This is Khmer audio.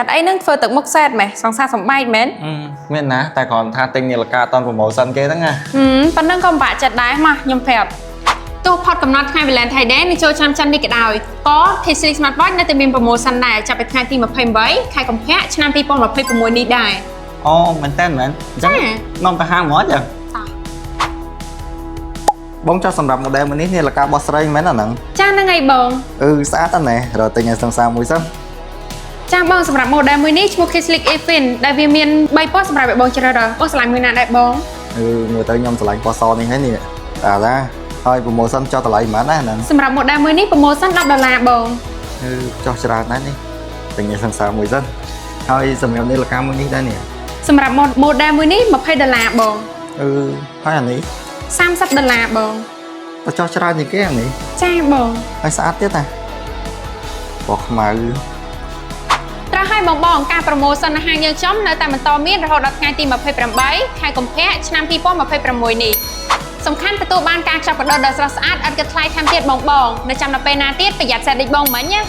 តអីនឹងធ្វើទឹកមុខសែតម៉េះសង្សារសំបែកមែនមានណាតែគ្រាន់ថាទិញនាឡិកាតនប្រម៉ូសិនគេហ្នឹងណាប៉ុណ្ណឹងក៏ពិបាកចិត្តដែរមកខ្ញុំប្រាប់ទោះផុតកំណត់ថ្ងៃ Valentine Day នឹងចូលឆ្នាំច័ន្ទនេះក៏ដោយក៏ T3 Smartwatch នៅតែមាន promotion ដែរចាប់ពីថ្ងៃទី28ខែកុម្ភៈឆ្នាំ2026នេះដែរអូមែនតើមែនអញ្ចឹងនាំទៅហាងហ្មងចឹងបងចោះសម្រាប់ model មួយនេះនាឡិការបស់ស្រីមែនអាហ្នឹងចាហ្នឹងហើយបងស្អាតណាស់រកទិញឲ្យសង្សារមួយសិនចាបងសម្រាប់ model មួយនេះឈ្មោះ K-Slick A-Fin ដែលវាមាន3ពណ៌សម្រាប់ឲ្យបងជ្រើសរើសបងឆ្លាញ់មួយណាដែរបងមើលទៅខ្ញុំឆ្លាញ់ពណ៌សនេះហើយនេះតាហើយ promotion ចុះតម្លៃប៉ុន្មានណាហ្នឹងសម្រាប់ model មួយនេះ promotion $10បងចុះច្រើនណាស់នេះទិញឲ្យសង្សារមួយសិនហើយសម្រាប់នាឡិកាមួយនេះដែរនេះសម្រាប់ model មួយនេះ$20បងហើយអានេះ$30បងបើចុះច្រើនជាងគេអានេះចាបងហើយស្អាតទៀតណាពណ៌ខ្មៅត្រូវឲ្យបងការ promotion នៅហាងយើងខ្ញុំនៅតែបន្តមានរហូតដល់ថ្ងៃទី28ខែកុម្ភៈឆ្នាំ2026នេះសំខាន់ទទួលបានការចាប់កដោដល់ស្រស់ស្អាតឥតគិតថ្លៃថែមទៀតបងនៅចាំដល់ពេលណាទៀតប្រយ័ត្នសេះដូចបងមិញណា